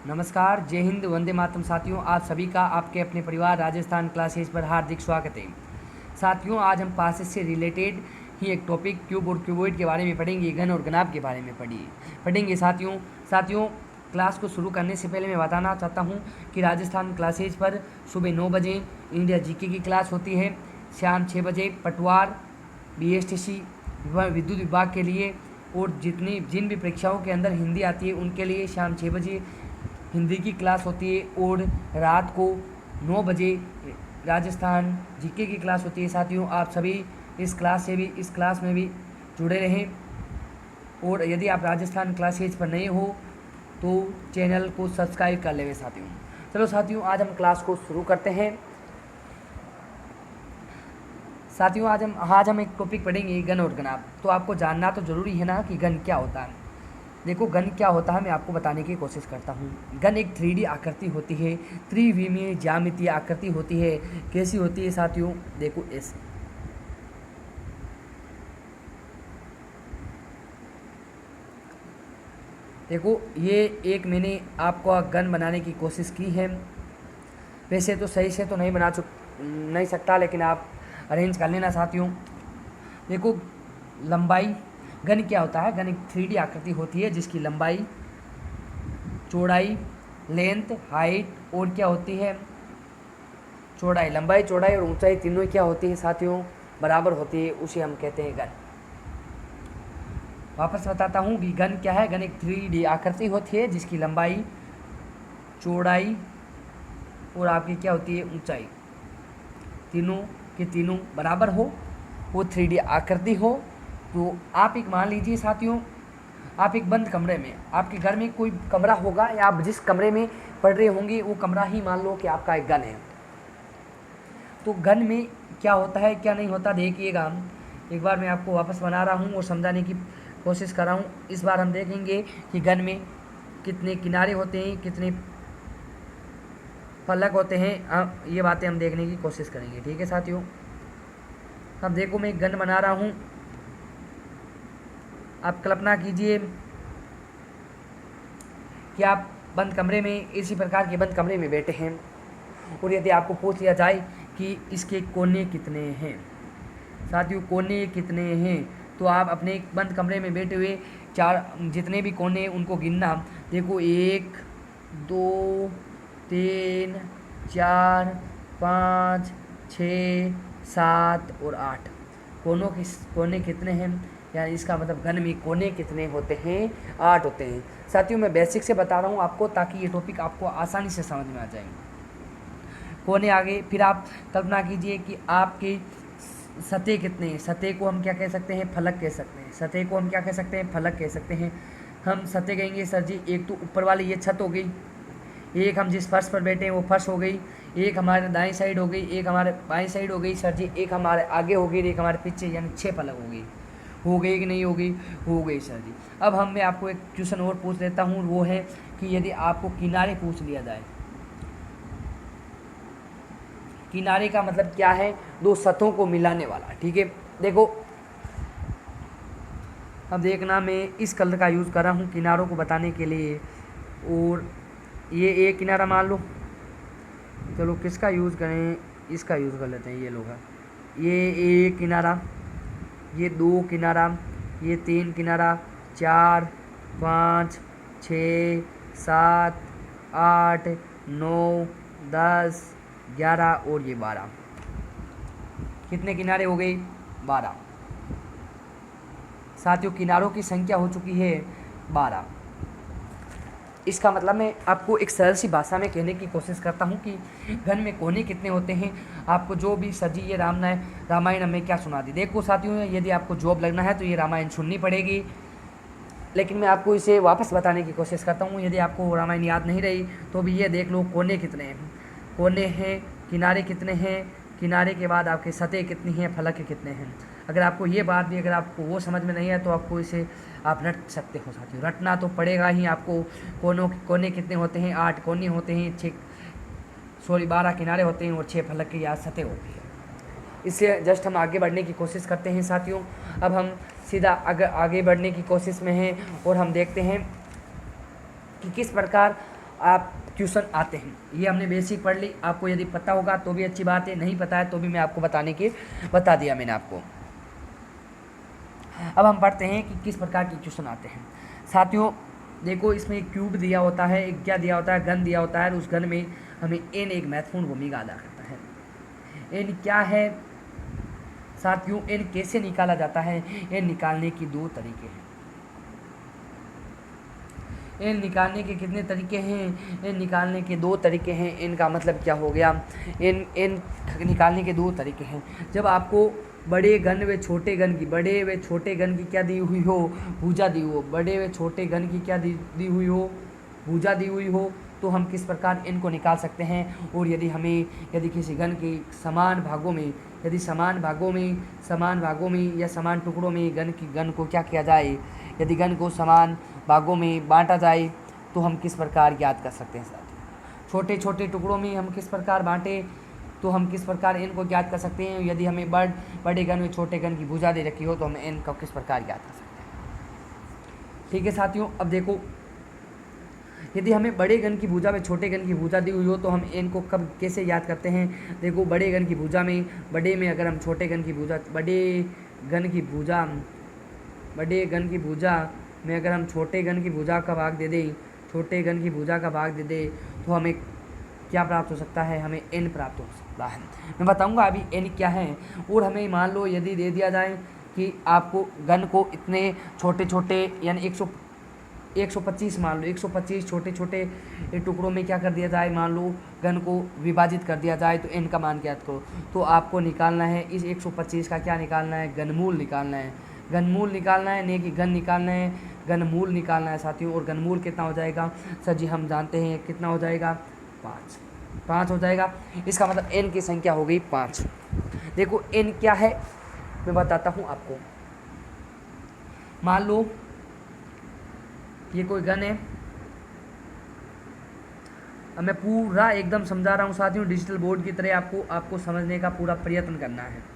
नमस्कार, जय हिंद, वंदे मातरम। साथियों, आप सभी का आपके अपने परिवार राजस्थान क्लासेज पर हार्दिक स्वागत है। साथियों, आज हम पासेज से रिलेटेड ही एक टॉपिक क्यूब और क्यूबॉइड के बारे में पढ़ेंगे, घन और घनाभ के बारे में पढ़ेंगे। साथियों, क्लास को शुरू करने से पहले मैं बताना चाहता हूँ कि राजस्थान क्लासेज पर सुबह 9 बजे इंडिया जीके की क्लास होती है, शाम 6 बजे पटवार बीएसटीसी विद्युत विभाग के लिए, और जिन भी परीक्षाओं के अंदर हिंदी आती है उनके लिए शाम 6 बजे हिंदी की क्लास होती है, और रात को 9 बजे राजस्थान जीके की क्लास होती है। साथियों, आप सभी इस क्लास में भी जुड़े रहें, और यदि आप राजस्थान क्लासेज पर नए हो तो चैनल को सब्सक्राइब कर लेंगे। चलो साथियों, आज हम क्लास को शुरू करते हैं। साथियों, आज हम एक टॉपिक पढ़ेंगे, घन और घनाभ। तो आपको जानना तो ज़रूरी है ना कि घन क्या होता है। देखो, घन क्या होता है मैं आपको बताने की कोशिश करता हूँ। घन एक 3D आकृति होती है, त्रिविमीय ज्यामितीय आकृति होती है। कैसी होती है साथियों? देखो ऐसे। देखो, ये एक मैंने आपको घन बनाने की कोशिश की है। वैसे तो सही से तो नहीं सकता, लेकिन आप अरेंज कर लेना साथियों। देखो, लंबाई, घन क्या होता है? घन एक 3D आकृति होती है जिसकी लंबाई, चौड़ाई, लेंथ, हाइट और क्या होती है? चौड़ाई, लंबाई, चौड़ाई और ऊंचाई तीनों क्या होती है साथियों? बराबर होती है। उसे हम कहते हैं घन। वापस बताता हूँ कि घन क्या है। घन एक 3D आकृति होती है जिसकी लंबाई, चौड़ाई और आपकी क्या होती है? ऊंचाई, तीनों के तीनों बराबर हो, वो 3D आकृति हो। तो आप एक मान लीजिए साथियों, आप एक बंद कमरे में, आपके घर में कोई कमरा होगा या आप जिस कमरे में पढ़ रहे होंगे वो कमरा ही मान लो कि आपका एक घन है। तो घन में क्या होता है क्या नहीं होता, देखिएगा। एक बार मैं आपको वापस बना रहा हूँ और समझाने की कोशिश कर रहा हूँ। इस बार हम देखेंगे कि घन में कितने किनारे होते हैं, कितने फलक होते हैं। ये बातें हम देखने की कोशिश करेंगे, ठीक है साथियों। अब देखो, मैं एक घन बना रहा हूँ। आप कल्पना कीजिए कि आप बंद कमरे में, इसी प्रकार के बंद कमरे में बैठे हैं, और यदि आपको पूछ लिया जाए कि इसके कोने कितने हैं, साथियों कोने कितने हैं, तो आप अपने बंद कमरे में बैठे हुए जितने भी कोने हैं उनको गिनना। देखो, 1 2 3 4 5 6 7 और 8 कोने कितने हैं, यानी इसका मतलब घन में कोने कितने होते हैं? 8 होते हैं। साथियों, मैं बेसिक से बता रहा हूँ आपको, ताकि ये टॉपिक आपको आसानी से समझ में आ जाए। कोने आगे, फिर आप कल्पना कीजिए कि आपकी सतह कितने हैं। सतह को हम क्या कह सकते हैं? फलक कह सकते हैं। सतह को हम क्या कह सकते हैं? फलक कह सकते हैं। हम सतह कहेंगे सर जी, एक तो ऊपर वाली ये छत हो गई, एक हम जिस फर्श पर बैठे हैं वो फर्श हो गई, एक हमारे दाएं साइड हो गई, एक हमारे बाएं साइड हो गई सर जी, एक हमारे आगे हो गई, एक हमारे पीछे, यानी 6 फलक हो गई कि नहीं हो गई? हो गई सर जी। अब मैं आपको एक क्वेश्चन और पूछ लेता हूँ, वो है कि यदि आपको किनारे पूछ लिया जाए, किनारे का मतलब क्या है? दो सतहों को मिलाने वाला, ठीक है। देखो, अब देखना, मैं इस कलर का यूज़ कर रहा हूँ किनारों को बताने के लिए, और ये एक किनारा मान लो। चलो किसका यूज़ करें? इसका यूज़ कर लेते हैं, ये लोग है। ये एक किनारा, ये 2 किनारा, ये 3 किनारा, 4 5 6 7 8 9 10 11 और ये 12। कितने किनारे हो गए? 12। साथियों, किनारों की संख्या हो चुकी है 12। इसका मतलब मैं आपको एक सरल सी भाषा में कहने की कोशिश करता हूँ कि घन में कोने कितने होते हैं। आपको जो भी सर जी ये रामायण हमें क्या सुना दी। देखो साथियों, यदि आपको जॉब लगना है तो ये रामायण सुननी पड़ेगी, लेकिन मैं आपको इसे वापस बताने की कोशिश करता हूँ। यदि आपको रामायण याद नहीं रही तो भी ये देख लो, कोने कितने हैं, कोने हैं, किनारे कितने हैं, किनारे के बाद आपके सतह कितनी हैं, फलक कितने हैं। अगर आपको ये बात भी, अगर आपको वो समझ में नहीं है तो आपको इसे आप रट सकते हो साथियों, रटना तो पड़ेगा ही आपको। कोने कितने होते हैं? 8 कोने होते हैं, 12 किनारे होते हैं और 6 फलक की या सतह होती है। इससे जस्ट हम आगे बढ़ने की कोशिश करते हैं साथियों। अब हम सीधा आगे बढ़ने की कोशिश में हैं और हम देखते हैं कि किस प्रकार आप क्वेश्चन आते हैं। ये हमने बेसिक पढ़ ली। आपको यदि पता होगा तो भी अच्छी बात है, नहीं पता है तो भी मैं आपको बता दिया मैंने आपको। अब हम पढ़ते हैं कि किस प्रकार के क्वेश्चन आते हैं। साथियों देखो, इसमें एक क्यूब दिया होता है, एक क्या दिया होता है, गन दिया होता है। उस गन में हमें एन एक महत्वपूर्ण भूमिका अदा करता है। एन क्या है साथियों, एन कैसे निकाला जाता है? एन निकालने की दो तरीके हैं। एन निकालने के कितने तरीके हैं? एन निकालने के दो तरीके हैं। एन का मतलब क्या हो गया? एन निकालने के दो तरीके हैं। जब आपको बड़े गन व छोटे गन की क्या दी हुई हो? भुजा दी हो। बड़े व छोटे गन की क्या दी हुई हो? भुजा दी हुई हो, तो हम किस प्रकार एन को निकाल सकते हैं। और यदि किसी गन के समान भागों में या समान टुकड़ों में गन को क्या किया जाए, यदि गन को समान भागों में बांटा जाए तो हम किस प्रकार ज्ञात कर सकते हैं। साथ छोटे छोटे टुकड़ों में हम किस प्रकार बांटे तो हम किस प्रकार एन को ज्ञात कर सकते हैं। यदि हमें बड़े गन में छोटे गन की भुजा दे रखी हो तो हम एन को किस प्रकार ज्ञात कर सकते हैं। ठीक है साथियों, अब देखो, यदि हमें बड़े गन की भुजा में छोटे गन की भुजा दी हुई हो तो हम एन को कब कैसे याद करते हैं। देखो, बड़े गन की भुजा में अगर हम बड़े गन की भुजा में अगर हम छोटे गन की भुजा का भाग दे दें तो हमें क्या प्राप्त हो सकता है? हमें एन प्राप्त हो सकता है। मैं बताऊंगा अभी एन क्या है। और हमें मान लो यदि दे दिया जाए कि आपको गन को इतने छोटे छोटे यानी 125 मान लो 125 छोटे छोटे टुकड़ों में क्या कर दिया जाए, मान लो गन को विभाजित कर दिया जाए तो एन का मान ज्ञात करो। तो आपको निकालना है इस 125 का क्या निकालना है? घनमूल निकालना है। नहीं कि गन निकालना है, घनमूल निकालना है साथियों। और घनमूल कितना हो जाएगा सर जी? हम जानते हैं कितना हो जाएगा, 5 हो जाएगा। इसका मतलब एन की संख्या हो गई 5। देखो एन क्या है मैं बताता हूँ आपको। मान लो ये कोई गन है। अब मैं पूरा एकदम समझा रहा हूँ साथियों, डिजिटल बोर्ड की तरह आपको समझने का पूरा प्रयत्न करना है।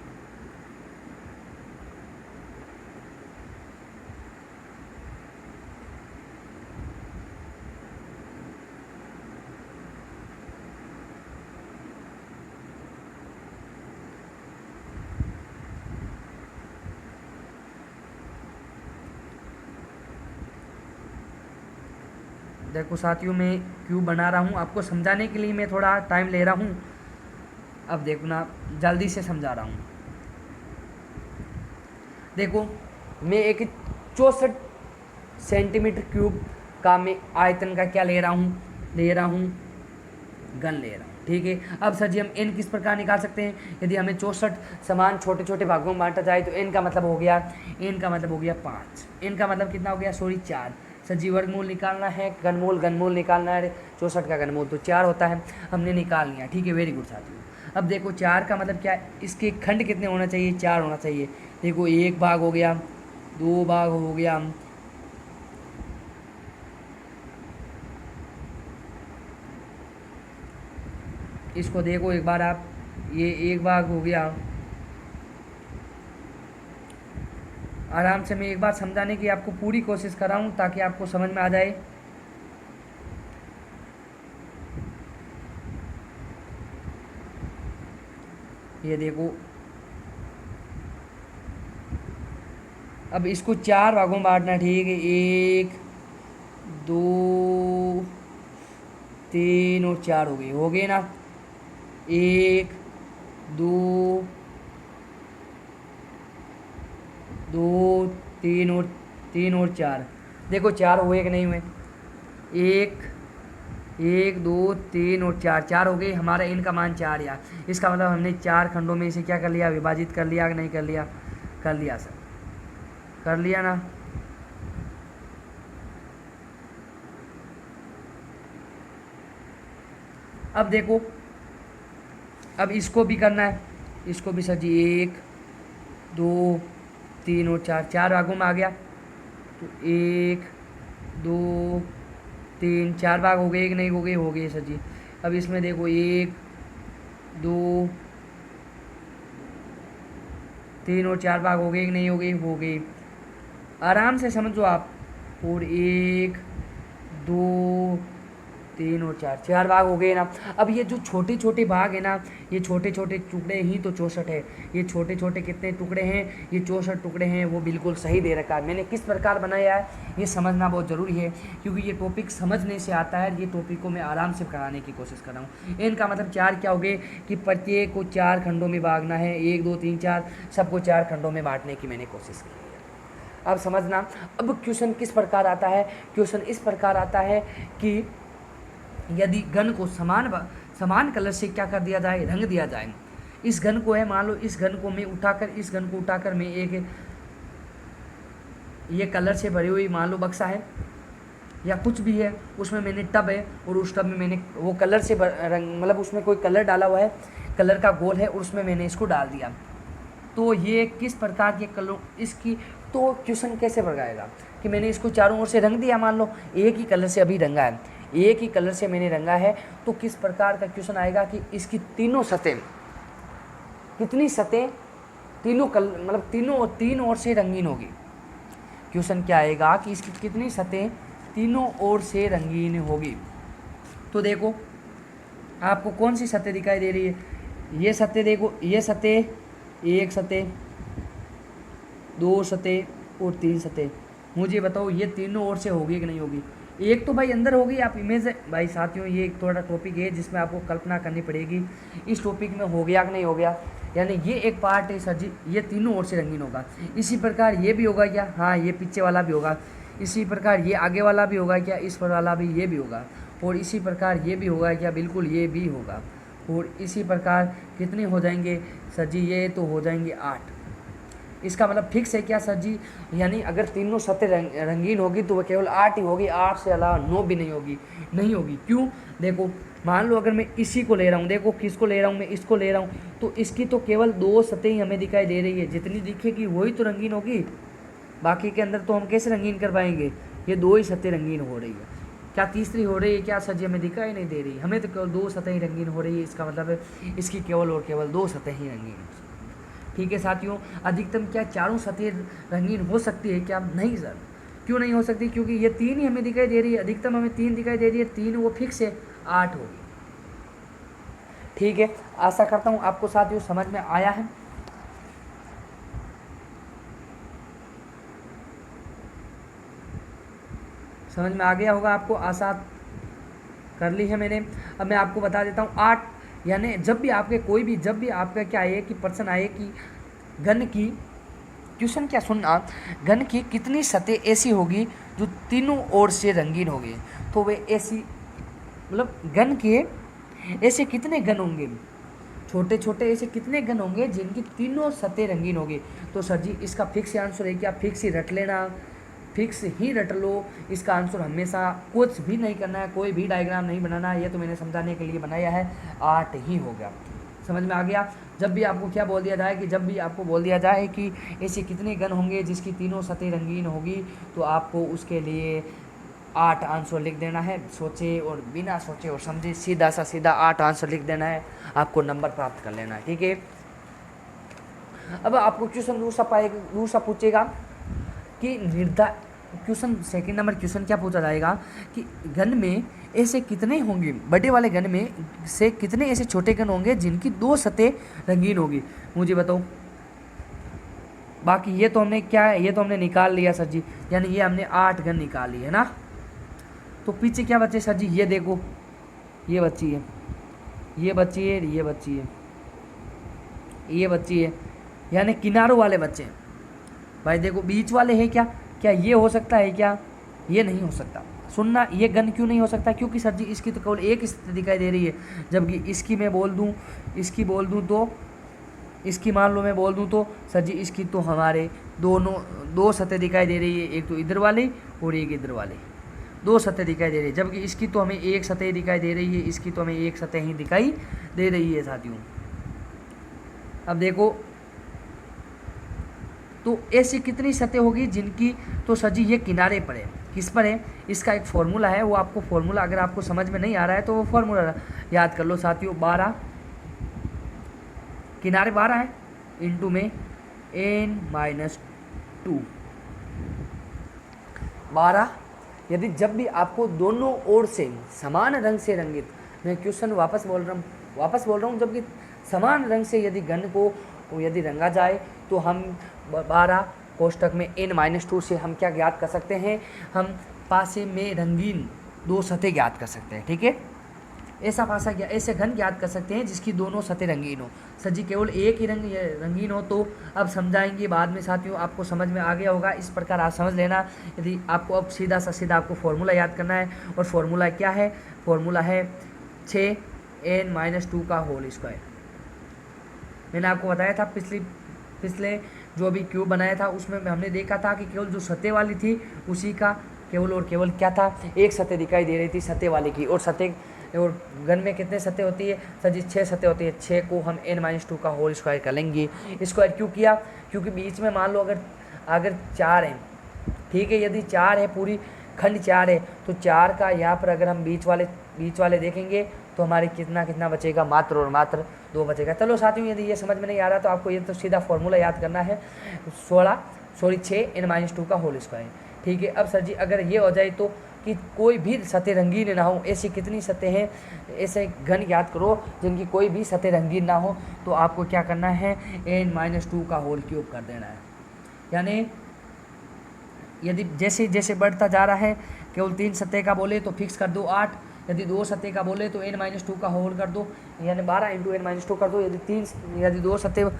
देखो साथियों, मैं क्यूब बना रहा हूँ, आपको समझाने के लिए मैं थोड़ा टाइम ले रहा हूँ। अब देखो ना, जल्दी से समझा रहा हूँ। देखो, मैं एक 64 सेंटीमीटर क्यूब का मैं आयतन का क्या ले रहा हूँ, गन ले रहा हूँ। ठीक है। अब सर जी हम एन किस प्रकार निकाल सकते हैं? यदि हमें 64 समान छोटे छोटे भागों में बांटा जाए तो एन का मतलब हो गया 5। एन का मतलब कितना हो गया? 4। सर जी वर्गमूल निकालना है, घनमूल निकालना है। 64 का घनमूल तो 4 होता है, हमने निकाल लिया। ठीक है, वेरी गुड साथियों। अब देखो 4 का मतलब क्या है? इसके खंड कितने होना चाहिए? 4 होना चाहिए। देखो 1 भाग हो गया, 2 भाग हो गया, इसको देखो एक बार आप, ये 1 भाग हो गया। आराम से मैं एक बार समझाने की आपको पूरी कोशिश कर रहा हूँ ताकि आपको समझ में आ जाए। ये देखो, अब इसको 4 भागों में बांटना है। ठीक है, 1 2 3 और 4 हो गए ना। 1 2 3 और 4। देखो 4 हुए कि नहीं हुए? 1 2 3 और 4 हो गए। हमारा इनका मान 4 यार। इसका मतलब हमने 4 खंडों में इसे क्या कर लिया? विभाजित कर लिया कि नहीं कर लिया? कर लिया सर, कर लिया ना। अब देखो, अब इसको भी करना है। इसको भी सर जी 1 2 3 और 4 भागों में आ गया। तो 1 2 3 4 भाग हो गए कि नहीं हो गए? हो गए सर जी। अब इसमें देखो 1 2 3 और 4 भाग हो गए कि नहीं हो गए? हो गए। आराम से समझो आप। और 1 2 3 और 4, 4 भाग हो गए ना। अब ये जो छोटे छोटे भाग है ना, ये छोटे छोटे टुकड़े ही तो 64 है। ये छोटे छोटे कितने टुकड़े हैं, ये 64 टुकड़े हैं, वो बिल्कुल सही दे रखा है। मैंने किस प्रकार बनाया है ये समझना बहुत ज़रूरी है, क्योंकि ये टॉपिक समझने से आता है। ये टॉपिक को मैं आराम से कराने की कोशिश कर रहा हूँ। एन का मतलब 4 क्या हो गए कि प्रत्येक को 4 खंडों में बांटना है, 1 2 3 4 सबको 4 खंडों में बांटने की मैंने कोशिश की। अब समझना, अब क्वेश्चन किस प्रकार आता है। क्वेश्चन इस प्रकार आता है कि यदि घन को समान कलर से क्या कर दिया जाए, रंग दिया जाए। इस घन को है, मान लो इस घन को मैं उठाकर, इस घन को उठाकर मैं एक ये कलर से भरी हुई मान लो बक्सा है या कुछ भी है, उसमें मैंने टब है और उस टब में मैंने वो कलर से रंग, मतलब उसमें कोई कलर डाला हुआ है, कलर का गोल है और उसमें मैंने इसको डाल दिया। तो ये किस प्रकार के कलर इसकी, तो क्वेश्चन कैसे बनाएगा कि मैंने इसको चारों ओर से रंग दिया, मान लो एक ही कलर से अभी रंगा है, एक ही कलर से मैंने रंगा है, तो किस प्रकार का क्वेश्चन आएगा कि इसकी तीनों सतह, कितनी सतह तीनों कलर, मतलब तीन ओर से रंगीन होगी। क्वेश्चन क्या आएगा कि इसकी कितनी सतह तीनों ओर से रंगीन होगी। तो देखो आपको कौन सी सतह दिखाई दे रही है, ये सतह देखो, ये सतह, एक सतह, 2 सतह और 3 सतह। मुझे बताओ ये तीनों ओर से होगी कि नहीं होगी। एक तो भाई अंदर होगी, आप इमेज भाई साथियों ये एक थोड़ा टॉपिक है जिसमें आपको कल्पना करनी पड़ेगी इस टॉपिक में हो गया कि नहीं हो गया। यानी ये एक पार्ट है सर जी, ये तीनों ओर से रंगीन होगा। इसी प्रकार ये भी होगा क्या, हाँ ये पीछे वाला भी होगा। इसी प्रकार ये आगे वाला भी होगा क्या, इस पर वाला भी, ये भी होगा। और इसी प्रकार ये भी होगा क्या, बिल्कुल ये भी होगा। और इसी प्रकार कितने हो जाएंगे सर जी, ये तो हो जाएंगे 8। इसका मतलब फिक्स है क्या सर जी, यानी अगर तीनों सतह रंगीन होगी तो वह केवल 8 ही होगी, 8 से अलावा 9 भी नहीं होगी। नहीं होगी क्यों, देखो मान लो अगर मैं इसी को ले रहा हूँ, देखो किसको ले रहा हूँ मैं, इसको ले रहा हूँ, तो इसकी तो केवल 2 सतह ही हमें दिखाई दे रही है। जितनी दिखेगी वही तो रंगीन होगी, बाकी के अंदर तो हम कैसे रंगीन कर पाएंगे। ये 2 ही सतह रंगीन हो रही है, क्या तीसरी हो रही है क्या सर जी, हमें दिखाई नहीं दे रही, हमें तो केवल 2 सतह ही रंगीन हो रही है। इसका मतलब है इसकी केवल और केवल 2 सतह ही रंगीन हो। ठीक है साथियों, अधिकतम क्या चारों सतह रंगीन हो सकती है क्या, नहीं सर। क्यों नहीं हो सकती, क्योंकि ये 3 ही हमें दिखाई दे रही है, अधिकतम हमें 3 दिखाई दे रही है, 3 वो फिक्स है, 8 होगी। ठीक है, आशा करता हूँ आपको साथियों समझ में आया है। समझ में आ गया होगा आपको, आशा कर ली है मैंने। अब मैं आपको बता देता हूँ 8, यानी जब भी आपके कोई भी, जब भी आपका क्या आए कि प्रश्न आए कि घन की, क्वेश्चन क्या सुनना, घन की कितनी सतह ऐसी होगी जो तीनों ओर से रंगीन होगी। तो वे ऐसी, मतलब घन के ऐसे कितने घन होंगे, छोटे छोटे ऐसे कितने घन होंगे जिनकी तीनों सतह रंगीन होगी। तो सर जी इसका फिक्स आंसर है क्या, फिक्स ही रट लेना, फिक्स ही रट लो। इसका आंसर हमेशा कुछ भी नहीं करना है, कोई भी डायग्राम नहीं बनाना है, ये तो मैंने समझाने के लिए बनाया है। 8 ही हो गया, समझ में आ गया। जब भी आपको क्या बोल दिया जाए कि जब भी आपको बोल दिया जाए कि ऐसे कितने घन होंगे जिसकी तीनों सतह रंगीन होगी, तो आपको उसके लिए 8 आंसर लिख देना है। सोचे और बिना सोचे और समझे सीधा 8 आंसर लिख देना है, आपको नंबर प्राप्त कर लेना है। ठीक है, अब आपको क्वेश्चन दूसरा पूछेगा कि क्वेश्चन सेकंड नंबर क्वेश्चन क्या पूछा जाएगा कि घन में ऐसे कितने होंगे, बड़े वाले घन में से कितने ऐसे छोटे घन होंगे जिनकी 2 सतह रंगीन होगी। मुझे बताओ, बाकी ये तो हमने क्या है, ये तो हमने निकाल लिया सर जी, यानी ये हमने 8 घन निकाल लिए है ना। तो पीछे क्या बचे सर जी, ये देखो, ये बची है, ये बची है, ये बची है, ये बची है, यानी किनारों वाले बच्चे भाई। देखो बीच वाले हैं क्या, क्या ये हो सकता है क्या, ये नहीं हो सकता। सुनना, ये घन क्यों नहीं हो सकता, क्योंकि सर जी इसकी तो केवल एक स्थिति दिखाई दे रही है, जबकि इसकी मैं बोल दूं, इसकी बोल दूं तो, इसकी मान लो मैं बोल दूं तो सर जी इसकी तो हमारे दोनों 2 सतह दिखाई दे रही है, एक तो इधर वाली और एक इधर वाली, 2 सतह दिखाई दे रही है। जबकि इसकी तो हमें एक सतह दिखाई दे रही है, इसकी तो हमें एक सतह ही दिखाई दे रही है साथियों। अब देखो, तो ऐसी कितनी सतह होगी जिनकी, तो सर जी ये किनारे पर है, किस पर है, इसका एक फॉर्मूला है, वो आपको फॉर्मूला अगर आपको समझ में नहीं आ रहा है तो वो फॉर्मूला याद कर लो साथियों। 12 किनारे 12 है, इंटू में n-2, 12 यदि जब भी आपको दोनों ओर से समान रंग से रंगित, मैं क्वेश्चन वापस बोल रहा हूँ, जबकि समान रंग से यदि घन को यदि रंगा जाए तो हम 12 कोष्टक में n-2 से हम क्या ज्ञात कर सकते हैं, हम पासे में रंगीन 2 सतह ज्ञात कर सकते हैं। ठीक है, ऐसे घन ज्ञात कर सकते हैं जिसकी दोनों सतह रंगीन हो। सर जी केवल एक ही रंग रंगीन हो तो अब समझाएंगे बाद में साथियों, आपको समझ में आ गया होगा। इस प्रकार आप समझ लेना। यदि आपको अब सीधा आपको फॉर्मूला याद करना है, और फॉर्मूला क्या है, फॉर्मूला है 6n-2 का होल स्क्वायर। मैंने आपको बताया था पिछले जो भी क्यूब बनाया था उसमें हमने देखा था कि केवल जो सतह वाली थी उसी का केवल और केवल क्या था, एक सतह दिखाई दे रही थी सतह वाली की। और घन में कितने सतह होती है सर जी, 6 सतह होती है। 6 को हम n-2 का होल स्क्वायर कर लेंगे। स्क्वायर क्यों किया, क्योंकि बीच में मान लो अगर 4 है, ठीक है, यदि 4 है, पूरी खंड 4 है, तो 4 का यहाँ पर अगर हम बीच वाले देखेंगे तो हमारे कितना बचेगा, मात्र और मात्र 2 बचेगा। चलो साथियों, यदि ये समझ में नहीं आ रहा तो आपको ये तो सीधा फॉर्मूला याद करना है, 6n-2 का होल स्क्वायर। ठीक है, अब सर जी अगर ये हो जाए तो कि कोई भी सतह रंगीन ना हो, ऐसी कितनी सतह हैं, ऐसे घन याद करो जिनकी कोई भी सतह रंगीन ना हो, तो आपको क्या करना है, n-2 का होल क्यूब कर देना है। यानी यदि जैसे जैसे बढ़ता जा रहा है, केवल 3 सतह का बोले तो फिक्स कर दो 8, यदि 2 सतह का बोले तो n-2 का होल कर दो, यानी 12 × n-2 कर दो। यदि 2 सतह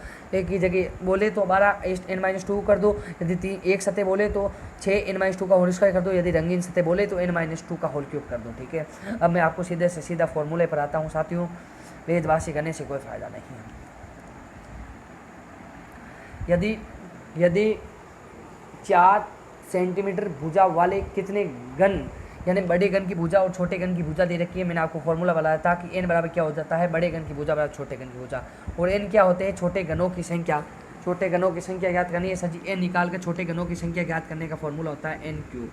की जगह बोले तो 12 n-2 कर दो। यदि 1 सतह बोले तो 6n-2 का होल स्क्वायर कर दो। यदि रंगीन सतह बोले तो n-2 का होल क्यूब कर दो। ठीक है, अब मैं आपको सीधे से सीधा फॉर्मूले पर आता हूँ साथियों, वेदवासी करने से कोई फ़ायदा नहीं है। यदि 4 सेंटीमीटर भुजा वाले कितने घन, यानी बड़े घन की भुजा और छोटे घन की भुजा दे रखी है। मैंने आपको फॉर्मूला बताया था कि n बराबर क्या हो जाता है, बड़े घन की भुजा बराबर छोटे घन की भुजा, और n क्या होते हैं, छोटे घनों की संख्या। छोटे घनों की संख्या ज्ञात करनी है सर जी, n निकाल कर छोटे घनों की संख्या ज्ञात करने का फॉर्मूला होता है n3।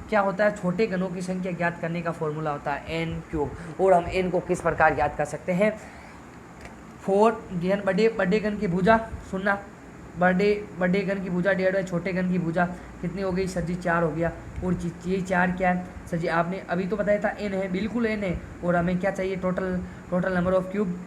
क्या होता है, छोटे घनों की संख्या ज्ञात करने का फॉर्मूला होता है n3। और हम n को किस प्रकार ज्ञात कर सकते हैं, 4 बड़े घन की भुजा, सुनना, बड़े घन की भुजा डिवाइड बाय छोटे घन की भुजा कितनी हो गई सर जी, 4 हो गया। और ये 4 क्या है सर जी, आपने अभी तो बताया था n है, बिल्कुल n है, और हमें क्या चाहिए, total number of cube,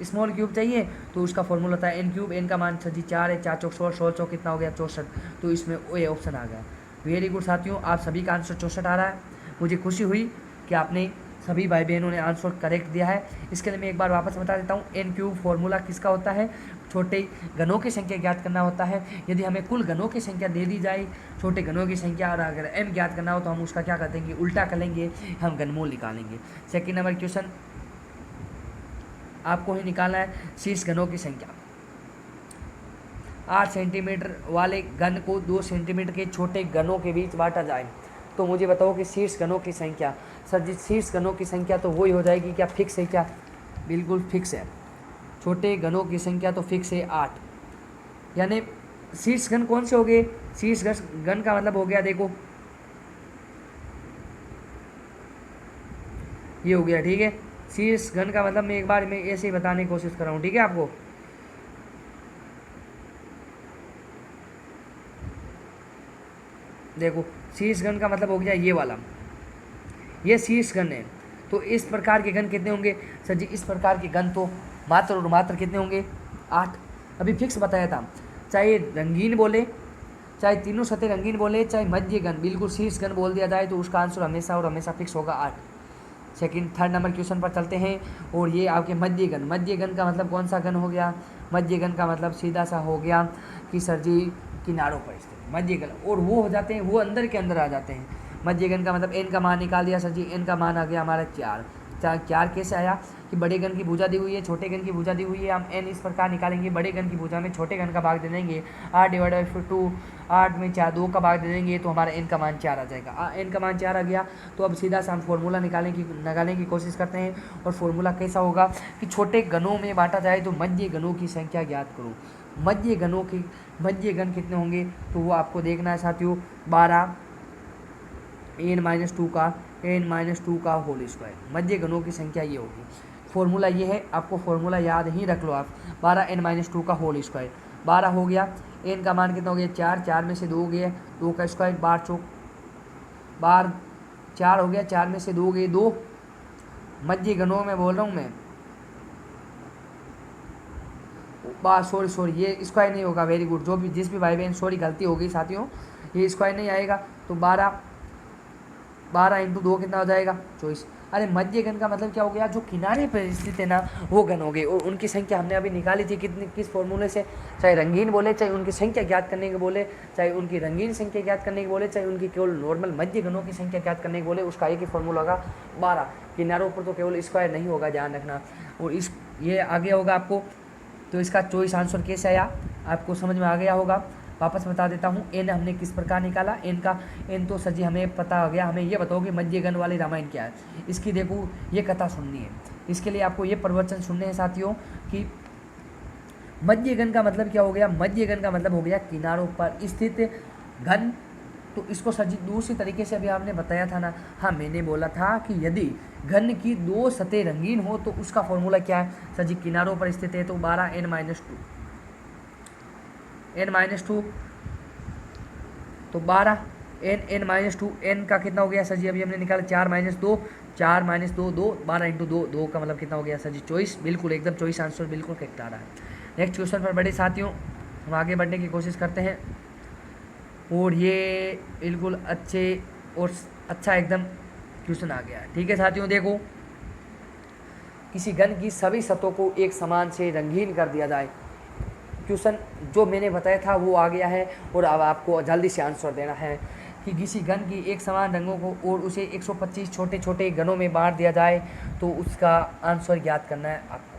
small cube चाहिए, तो उसका फॉर्मूला होता है n3। n का मान सर जी 4 है, 4 चौक 16, 16 चौक कितना हो गया, 64। तो इसमें ये ऑप्शन आ गया। वेरी गुड साथियों, आप सभी का आंसर 64 आ रहा है। मुझे खुशी हुई कि आपने सभी भाई बहनों ने आंसर करेक्ट दिया है। इसके लिए मैं एक बार वापस बता देता हूँ, n3 फॉर्मूला किसका होता है, छोटे घनों की संख्या ज्ञात करना होता है। यदि हमें कुल घनों की संख्या दे दी जाए, छोटे घनों की संख्या, और अगर m ज्ञात करना हो तो हम उसका क्या कर देंगे, उल्टा कर लेंगे, हम घनमूल निकालेंगे। सेकंड नंबर क्वेश्चन आपको ही निकालना है, शीर्ष घनों की संख्या। 8 सेंटीमीटर वाले घन को 2 सेंटीमीटर के छोटे घनों के बीच बांटा जाए, तो मुझे बताओ कि शीर्ष घनों की संख्या। सर जी शीर्ष घनों की संख्या तो वही हो जाएगी, क्या फिक्स है, क्या बिल्कुल फिक्स है। छोटे घनों की संख्या तो फिक्स है 8, यानी शीर्ष घन कौन से हो गए, शीर्ष घन का मतलब हो गया, देखो ये हो गया। ठीक है, शीर्ष घन का मतलब मैं एक बार मैं ऐसे ही बताने की कोशिश कर रहा हूँ, ठीक है आपको। देखो शीर्ष घन का मतलब हो गया ये वाला, ये शीर्ष घन है। तो इस प्रकार के घन कितने होंगे सर जी, इस प्रकार के घन तो मात्र और मात्र कितने होंगे, 8। अभी फिक्स बताया था, चाहे रंगीन बोले, चाहे तीनों सतह रंगीन बोले, चाहे मध्य घन, बिल्कुल शीर्ष घन बोल दिया जाए तो उसका आंसर हमेशा और हमेशा फिक्स होगा 8। थर्ड नंबर क्वेश्चन पर चलते हैं, और ये आपके मध्य घन का मतलब कौन सा घन हो गया, मध्य घन का मतलब सीधा सा हो गया कि सर जी किनारों पर स्थित मध्य घन, और वो हो जाते हैं, वो अंदर के अंदर आ जाते हैं। मध्य घन का मतलब n का मान निकाल दिया सर जी, n का मान आ गया हमारा 4 कैसे आया कि बड़े घन की भुजा दी हुई है, छोटे घन की भुजा दी हुई है, हम n इस प्रकार निकालेंगे, बड़े घन की भुजा में छोटे घन का भाग दे देंगे, 8 डिवाइड बाई 2, 8 में 4 2 का भाग दे देंगे, तो हमारा n का मान 4 आ जाएगा। n का मान 4 आ गया, तो अब सीधा सा हम फॉर्मूला निकालने की कोशिश करते हैं। और फॉर्मूला कैसा होगा कि छोटे घनों में बांटा जाए तो मध्य घनों की संख्या ज्ञात करो। मध्य घन कितने होंगे, तो वो आपको देखना है साथियों, 12 n-2 का होल स्क्वायर। मध्य घनों की संख्या ये होगी। फॉर्मूला ये है, आपको फॉर्मूला याद ही रख लो आप, 12 n-2 का होल स्क्वायर। 12 हो गया, n का मान कितना हो गया, 4 में से 2 हो गया, 2 का स्क्वायर, 12 चौक बार 4 हो गया, 4 में से 2 गए 2, मध्य घनों में बोल रहा हूँ मैं, सॉरी ये स्क्वायर नहीं होगा, वेरी गुड, जो भी जिस भी भाई बहन, सॉरी गलती हो गई साथियों, ये स्क्वायर नहीं आएगा। तो 12 इंटू 2 कितना हो जाएगा 24। अरे मध्य घन का मतलब क्या हो गया, जो किनारे पर स्थित है ना वो घन हो गए, और उनकी संख्या हमने अभी निकाली थी कितनी, किस फॉर्मूले से, चाहे रंगीन बोले, चाहे उनकी संख्या ज्ञात करने के बोले, चाहे उनकी रंगीन संख्या ज्ञात करने के बोले, चाहे उनकी केवल नॉर्मल मध्य घनों की संख्या ज्ञात करने के बोले, उसका एक ही फॉर्मूला होगा 12। किनारों पर तो केवल स्क्वायर नहीं होगा, ध्यान रखना। और इस ये आगे होगा आपको, तो इसका चॉइस आंसर कैसे आया आपको समझ में आ गया होगा। वापस बता देता हूँ, एन हमने किस प्रकार निकाला, एन तो सजी हमें पता हो गया। हमें ये बताओ कि मध्यगन वाली रामायण क्या है, इसकी देखो ये कथा सुननी है। इसके लिए आपको ये प्रवचन सुनने हैं साथियों कि मध्यगन का मतलब क्या हो गया। मध्यगन का मतलब हो गया किनारों पर स्थित घन। तो इसको सजी दूसरी तरीके से अभी आपने बताया था ना, हाँ मैंने बोला था कि यदि घन की 2 सतह रंगीन हो तो उसका फॉर्मूला क्या है, सजी किनारों पर स्थित है तो 12n-2 n-2, तो 12n-2, n का कितना हो गया सर जी, अभी हमने निकाला 4-2, 4-2 2, 12 इंटू 2, 2 का मतलब कितना हो गया सर जी 24। बिल्कुल एकदम 24 आंसर बिल्कुल करेक्ट आ रहा है। नेक्स्ट क्वेश्चन पर बड़े साथियों हम आगे बढ़ने की कोशिश करते हैं, और ये बिल्कुल अच्छे और अच्छा एकदम क्वेश्चन आ गया है। ठीक है साथियों, देखो किसी घन की सभी सतहों को एक समान से रंगीन कर दिया जाए। क्वेश्चन जो मैंने बताया था वो आ गया है, और अब आपको जल्दी से आंसर देना है कि किसी घन की एक समान रंगों को और उसे 125 छोटे छोटे घनों में बांट दिया जाए तो उसका आंसर ज्ञात करना है आपको।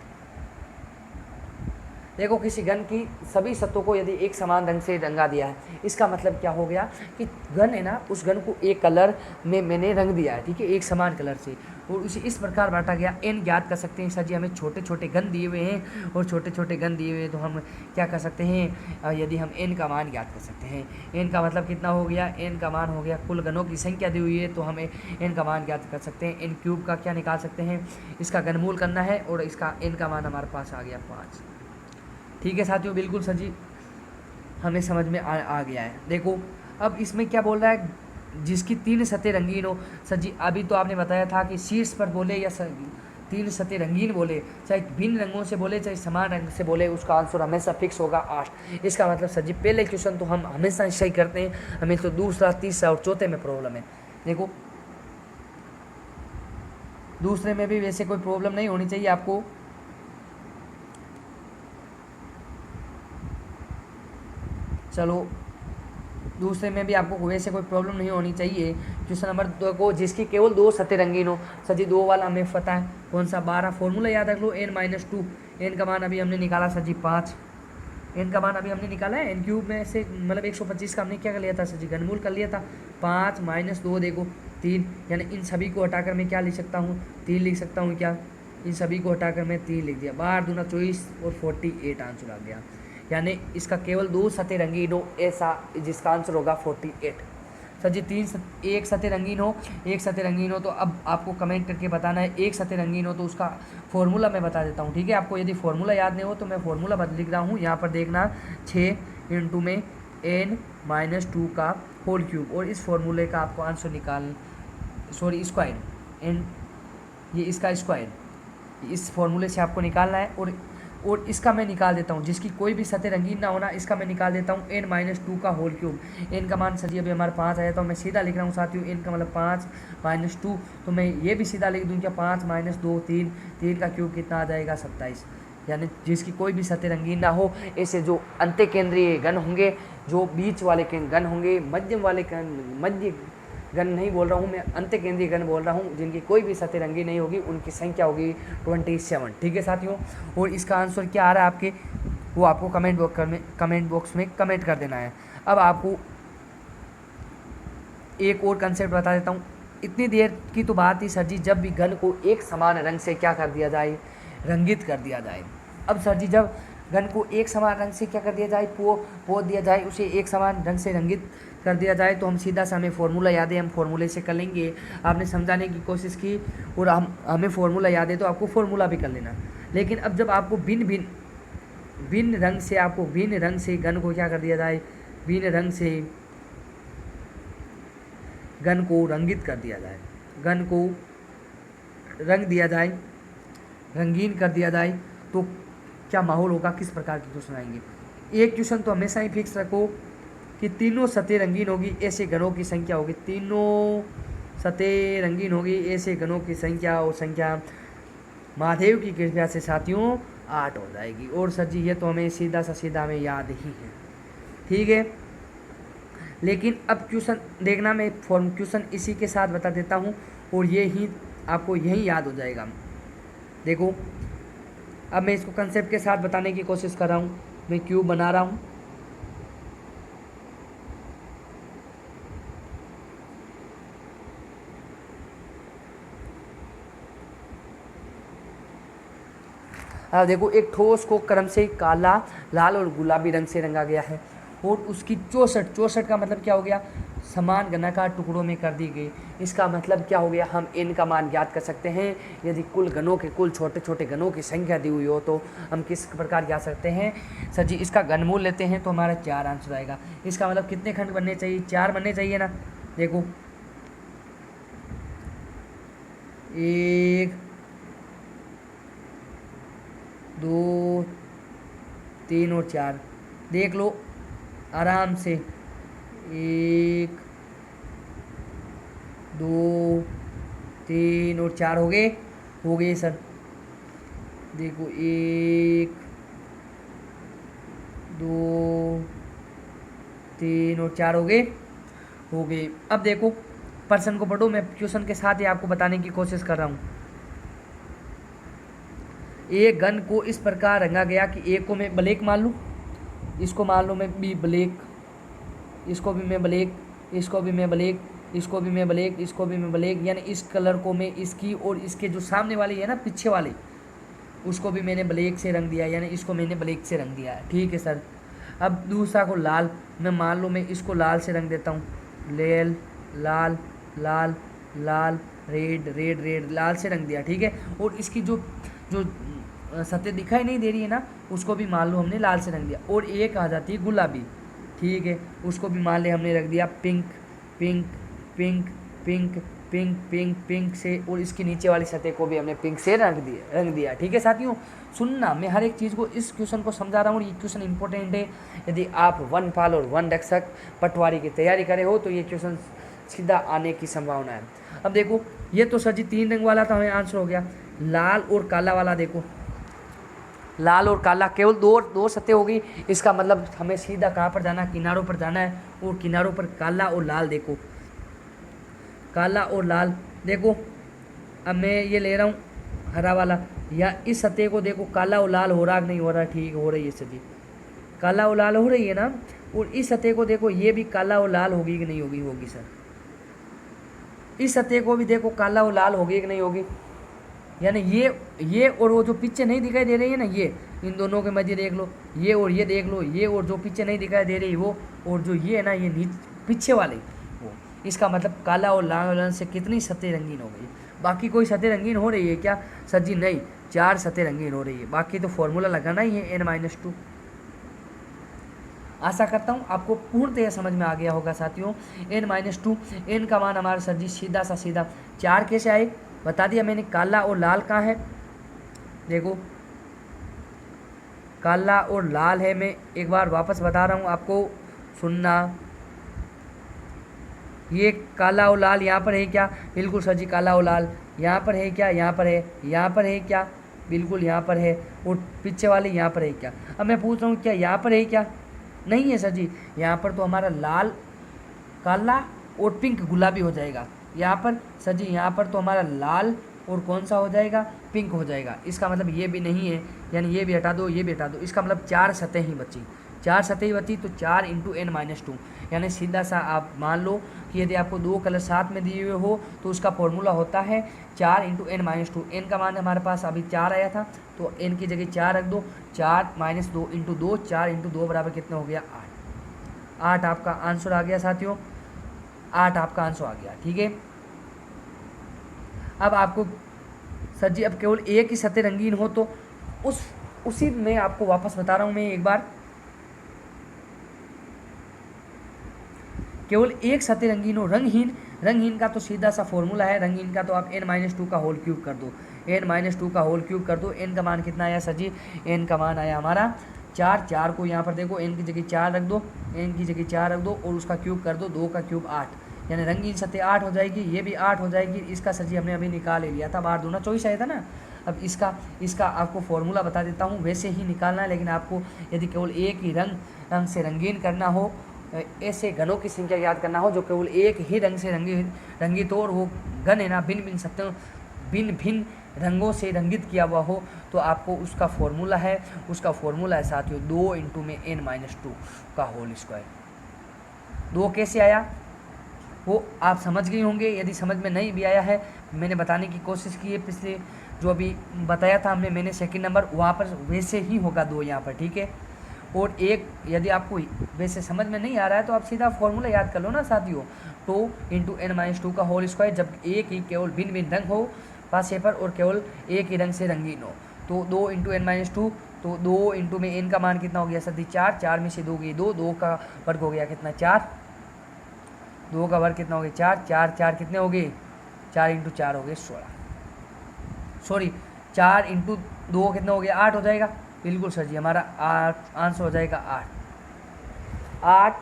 देखो किसी घन की सभी सतहों को यदि एक समान रंग से रंगा दिया है, इसका मतलब क्या हो गया कि घन है ना, उस घन को एक कलर में मैंने रंग दिया है, ठीक है, एक समान कलर से, और उसे इस प्रकार बांटा गया। एन ज्ञात कर सकते हैं सर जी, हमें छोटे छोटे घन दिए हुए हैं, और छोटे छोटे घन दिए हुए हैं तो हम क्या कर सकते हैं, यदि हम एन का मान ज्ञात कर सकते हैं। एन का मतलब कितना हो गया, एन का मान हो गया कुल घनों की संख्या दी हुई है तो हमें एन का मान ज्ञात कर सकते हैं। एन क्यूब का क्या निकाल सकते हैं, इसका घनमूल करना है, और इसका एन का मान हमारे पास आ गया 5। ठीक है साथियों, बिल्कुल सर जी हमें समझ में आ गया है। देखो अब इसमें क्या बोल रहा है, जिसकी 3 सतह रंगीन हो। सर जी अभी तो आपने बताया था कि शीर्ष पर बोले या 3 सतह रंगीन बोले, चाहे भिन्न रंगों से बोले चाहे समान रंग से बोले, उसका आंसर हमेशा फिक्स होगा 8। इसका मतलब सर जी पहले क्वेश्चन तो हम हमेशा सही करते हैं, हमें तो दूसरा तीसरा और चौथे में प्रॉब्लम है। देखो दूसरे में भी वैसे कोई प्रॉब्लम नहीं होनी चाहिए आपको। चलो दूसरे में भी आपको वैसे कोई प्रॉब्लम नहीं होनी चाहिए। क्वेश्चन नंबर 2 को, जिसकी केवल 2 सतह रंगीन हो। सर जी 2 वाला हमें पता है कौन सा, 12। फॉर्मूला याद रख लो, n-2। एन का मान अभी हमने निकाला सर जी 5। एन का मान अभी हमने निकाला है, एन क्यूब में से मतलब 125 का हमने क्या कर लिया था सर जी, घनमूल कर लिया था। 5 - 2 देखो 3, यानी इन सभी को हटाकर मैं क्या लिख सकता हूँ, 3 लिख सकता हूँ क्या, इन सभी को हटाकर मैं 3 लिख दिया। 12 दूना 24 और 48 आंसर आ गया। यानी इसका केवल 2 सतह रंगीन हो ऐसा, जिसका आंसर होगा 48। सर जी एक सतह रंगीन हो, एक सतह रंगीन हो, तो अब आपको कमेंट करके बताना है एक सतह रंगीन हो तो उसका फॉर्मूला मैं बता देता हूँ। ठीक है, आपको यदि फॉर्मूला याद नहीं हो तो मैं फॉर्मूला लिख रहा हूँ यहाँ पर, देखना 6 इंटू में n-2 का होल क्यूब, और इस फॉर्मूले का आपको आंसर स्क्वायर, एन ये इसका स्क्वायर, इस फॉर्मूले से आपको निकालना है। और इसका मैं निकाल देता हूँ, जिसकी कोई भी सतह रंगीन ना होना, इसका मैं निकाल देता हूँ n-2 का होल क्यूब। n का मान सर जी अभी हमारे 5 आया, तो मैं सीधा लिख रहा हूँ साथियों, n का मतलब 5 - 2, तो मैं ये भी सीधा लिख दूँ क्या, 5 - 2 3, 3 का क्यूब कितना आ जाएगा 27। यानी जिसकी कोई भी सतह रंगीन ना हो, ऐसे जो अंत्य केंद्रीय घन होंगे, जो बीच वाले घन होंगे, मध्यम वाले मध्य घन नहीं बोल रहा हूँ मैं, अंत्य केंद्रीय घन बोल रहा हूँ, जिनकी कोई भी सतह रंगीन नहीं होगी, उनकी संख्या होगी 27। ठीक है साथियों, और इसका आंसर क्या आ रहा है आपके, वो आपको कमेंट बॉक्स में कमेंट कर देना है। अब आपको एक और कंसेप्ट बता देता हूँ। इतनी देर की तो बात थी सर जी जब भी घन को एक समान रंग से क्या कर दिया जाए, रंगित कर दिया जाए। अब सर जी जब घन को एक समान रंग से क्या कर दिया जाए, पोत दिया जाए, उसे एक समान रंग से रंगित कर दिया जाए, तो हम सीधा सा, हमें फॉर्मूला याद है, हम फॉर्मूले से कर लेंगे। आपने समझाने की कोशिश की और हमें फॉर्मूला याद है तो आपको फॉर्मूला भी कर लेना। लेकिन अब जब आपको भिन्न रंग से घन को क्या कर दिया जाए, भिन्न रंग से घन को रंगित कर दिया जाए, घन को रंग दिया जाए, रंगीन कर दिया जाए, तो क्या माहौल होगा, किस प्रकार के क्वेश्चन आएंगे। एक क्वेश्चन तो हमेशा ही फिक्स रखो कि तीनों सतह रंगीन होगी, ऐसे घनों की संख्या होगी, तीनों सतह रंगीन होगी, ऐसे घनों की संख्या, और संख्या महादेव की कृपा से साथियों 8 हो जाएगी। और सर जी ये तो हमें सीधा सा सीधा हमें याद ही है, ठीक है। लेकिन अब क्वेश्चन देखना, मैं फॉर्म क्वेश्चन इसी के साथ बता देता हूँ और ये ही आपको यही याद हो जाएगा। देखो अब मैं इसको कंसेप्ट के साथ बताने की कोशिश कर रहा हूँ। मैं क्यूब बना रहा हूँ, अब देखो एक ठोस को क्रम से काला, लाल और गुलाबी रंग से रंगा गया है और उसकी 64 का मतलब क्या हो गया, समान घनाकार टुकड़ों में कर दी गई। इसका मतलब क्या हो गया, हम n का मान ज्ञात कर सकते हैं। यदि कुल घनों के कुल छोटे छोटे घनों की संख्या दी हुई हो तो हम किस प्रकार ज्ञात सकते हैं, सर जी इसका घनमूल लेते हैं तो हमारा 4 आंसर आएगा। इसका मतलब कितने खंड बनने चाहिए, 4 बनने चाहिए ना। देखो 1 2 3 और 4, देख लो आराम से, 1 2 3 और 4 हो गए सर। देखो 1 2 3 और 4 हो गए। अब देखो प्रश्न को पढ़ो, मैं क्वेश्चन के साथ ही आपको बताने की कोशिश कर रहा हूँ। एक घन को इस प्रकार रंगा गया कि एक को मैं ब्लैक मान लूँ, इसको मान लो मैं भी ब्लैक, इसको भी मैं ब्लैक, इसको भी मैं ब्लैक, इसको भी मैं ब्लैक, इसको भी मैं ब्लैक, यानी इस कलर को मैं इसकी और इसके जो सामने वाली है ना पीछे वाली, उसको भी मैंने ब्लैक से रंग दिया, यानी इसको मैंने ब्लैक से रंग दिया है, ठीक है सर। अब दूसरा को लाल, मैं मान लो मैं इसको लाल से रंग देता हूँ, लाल लाल लाल, रेड रेड रेड, लाल से रंग दिया, ठीक है। और इसकी जो जो सतह दिखाई नहीं दे रही है ना, उसको भी मान लो हमने लाल से रंग दिया। और एक आ जाती है गुलाबी, ठीक है, उसको भी मान ले हमने रख दिया pink pink pink pink pink pink pink से, और इसके नीचे वाली सतह को भी हमने पिंक से रंग दिया, ठीक है साथियों। सुनना, मैं हर एक चीज़ को, इस क्वेश्चन को समझा रहा हूँ, ये क्वेश्चन इंपॉर्टेंट है। यदि आप वनपाल और वन रक्षक पटवारी की तैयारी करे हो तो ये क्वेश्चन सीधा आने की संभावना है। अब देखो ये तो सर जी 3 रंग वाला तो हमें आंसर हो गया। लाल और काला वाला देखो, लाल और काला केवल दो सतह होगी, इसका मतलब हमें सीधा कहाँ पर जाना, किनारों पर जाना है। और किनारों पर काला और लाल देखो, काला और लाल देखो। अब मैं ये ले रहा हूँ हरा वाला, या इस सतह को देखो काला और लाल हो रहा कि नहीं हो रहा, ठीक हो रही है सर जी, काला और लाल हो रही है ना। और इस सतह को देखो, ये भी काला और लाल होगी कि नहीं होगी, होगी सर। इस सतह को भी देखो काला और लाल होगी कि नहीं होगी, यानी ये और वो जो पीछे नहीं दिखाई दे रही है ना, ये इन दोनों के मध्य देख लो, ये और ये देख लो, ये और जो पीछे नहीं दिखाई दे रही वो, और जो ये है ना ये पीछे वाले वो, इसका मतलब काला और लाल से कितनी सतह रंगीन हो गई। बाकी कोई सतह रंगीन हो रही है क्या, सर जी नहीं, 4 सतह रंगीन हो रही है। बाकी तो फॉर्मूला लगाना ही है n-2। आशा करता हूँ आपको पूर्णतः समझ में आ गया होगा साथियों। n-2, n का मान हमारा सर जी सीधा सा सीधा 4 कैसे आए बता दिया मैंने। काला और लाल कहाँ है, देखो काला और लाल है, मैं एक बार वापस बता रहा हूँ आपको, सुनना। ये काला और लाल यहाँ पर है क्या, बिल्कुल सर जी काला और लाल यहाँ पर है क्या, यहाँ पर है, यहाँ पर है क्या, बिल्कुल यहाँ पर है। और पीछे वाले यहाँ पर है क्या। अब मैं पूछ रहा हूँ क्या यहाँ पर है क्या, नहीं है सर जी, यहाँ पर तो हमारा लाल काला और पिंक गुलाबी हो जाएगा। यहाँ पर सर जी यहाँ पर तो हमारा लाल और कौन सा हो जाएगा, पिंक हो जाएगा। इसका मतलब ये भी नहीं है, यानी ये भी हटा दो, ये भी हटा दो। इसका मतलब 4 सतह ही बची, 4 सतह ही बची, तो 4 × n-2, यानी सीधा सा आप मान लो कि यदि आपको 2 कलर साथ में दिए हुए हो तो उसका फॉर्मूला होता है 4 × n-2। n का मान हमारे पास अभी 4 आया था, तो n की जगह 4 रख दो, 4 - 2 × 2, 4 × 2 बराबर कितना हो गया, 8। 8 आपका आंसर आ गया साथियों, 8 आपका आंसर आ गया, ठीक है। अब आपको सर जी अब केवल एक ही सतह रंगीन हो तो उसी में आपको वापस बता रहा हूँ मैं एक बार, केवल एक सतह रंगीन हो, रंगहीन रंगहीन का तो सीधा सा फॉर्मूला है, रंगहीन का तो आप n-2 का होल क्यूब कर दो, n-2 का होल क्यूब कर दो। n का मान कितना आया सर जी? n का मान आया हमारा 4। 4 को यहाँ पर देखो n की जगह 4 रख दो, n की जगह 4 रख दो और उसका क्यूब कर दो, 2 का क्यूब 8, यानी रंगीन सतह 8 हो जाएगी, ये भी 8 हो जाएगी। इसका सर जी हमने अभी निकाल ही लिया था, 8 दूना 24 आया था ना। अब इसका आपको फॉर्मूला बता देता हूँ, वैसे ही निकालना है, लेकिन आपको यदि केवल एक ही रंग से रंगीन करना हो, ऐसे घनों की संख्या याद करना हो जो केवल एक ही रंग से रंगित हो और वो घन है ना भिन्न भिन्न रंगों से रंगित किया हुआ हो, तो आपको उसका फॉर्मूला है साथियों 2 इंटू में n-2 का होल स्क्वायर। 2 कैसे आया वो आप समझ गए होंगे। यदि समझ में नहीं भी आया है, मैंने बताने की कोशिश की है, पिछले जो अभी बताया था मैंने सेकंड नंबर, वहाँ पर वैसे ही होगा 2 यहाँ पर, ठीक है। और एक यदि आपको वैसे समझ में नहीं आ रहा है तो आप सीधा फॉर्मूला याद कर लो ना साथियों, 2 इंटू n-2 का होल स्क्वायर। जब एक ही केवल भिन्न भिन्न रंग हो पासे पर और केवल एक ही रंग से रंगीन हो, तो 2 इंटू n-2, तो 2 इंटू में n का मान कितना हो गया सर? 4। 4 में से 2 गई 2, 2 का वर्ग हो गया कितना? 4। 2 का वर्ग कितना हो गया? 4। 4 4 कितने हो गए? 4 इंटू 4 हो गए 16। सॉरी 4 इंटू 2 कितना हो गया? 8 हो जाएगा। बिल्कुल सर जी, हमारा आंसर हो जाएगा 8।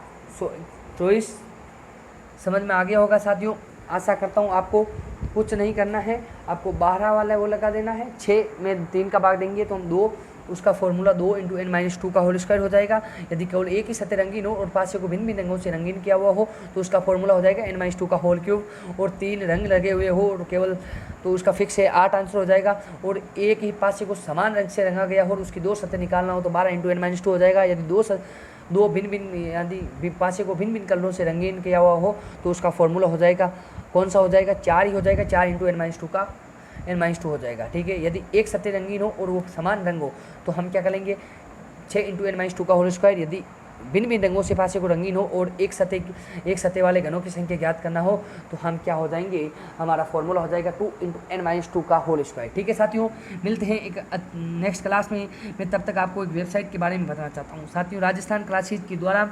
24 समझ में आ गया होगा साथियों। आशा करता हूँ आपको कुछ नहीं करना है, आपको 12 वाला वो लगा देना है। 6 में 3 का भाग देंगे तो हम 2, उसका फॉर्मूला 2 इंटू n-2 का होल स्क्वायर हो जाएगा। यदि केवल एक ही सतह रंगीन हो और पासे को भिन्न भिन्न रंगों से रंगीन किया हुआ हो तो उसका फॉर्मूला हो जाएगा n-2 का होल क्यूब। और 3 रंग लगे हुए हो और केवल, तो उसका फिक्स है 8 आंसर हो जाएगा। और एक ही पासे को समान रंग से रंगा गया हो और उसकी 2 सतह निकालना हो तो 12 इंटू n-2 हो जाएगा। यदि दो भिन्न भिन्न यदि पासे को भिन्न भिन्न कलरों से रंगीन किया हुआ हो तो उसका फॉर्मूला हो जाएगा, कौन सा हो जाएगा? 4 ही हो जाएगा। 4 इंटू n-2 का n-2 हो जाएगा, ठीक है। यदि एक सतह रंगीन हो और वो समान रंग हो तो हम क्या करेंगे? 6 इंटू n-2 का होल स्क्वायर। यदि भिन्न भिन्न रंगों से पासे को रंगीन हो और एक सतह वाले घनों की संख्या ज्ञात करना हो तो हम क्या हो जाएंगे? हमारा फॉर्मूला हो जाएगा 2 इंटू n-2 का होल स्क्वायर, ठीक है साथियों। मिलते हैं एक नेक्स्ट क्लास में। मैं तब तक आपको एक वेबसाइट के बारे में बताना चाहता हूँ साथियों। राजस्थान क्लासेज के द्वारा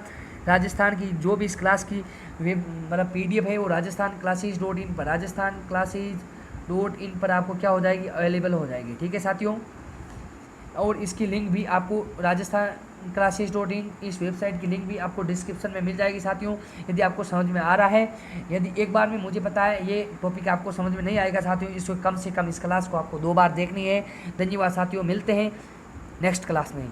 राजस्थान की जो भी इस क्लास की मतलब PDF है वो rajasthanclasses.in पर आपको क्या हो जाएगी? अवेलेबल हो जाएगी, ठीक है साथियों। और इसकी लिंक भी आपको rajasthanclasses.in इस वेबसाइट की लिंक भी आपको डिस्क्रिप्शन में मिल जाएगी साथियों, यदि आपको समझ में आ रहा है। यदि एक बार में मुझे पता है ये टॉपिक आपको समझ में नहीं आएगा साथियों, इसको कम से कम इस क्लास को आपको 2 बार देखनी है। धन्यवाद साथियों, मिलते हैं नेक्स्ट क्लास में।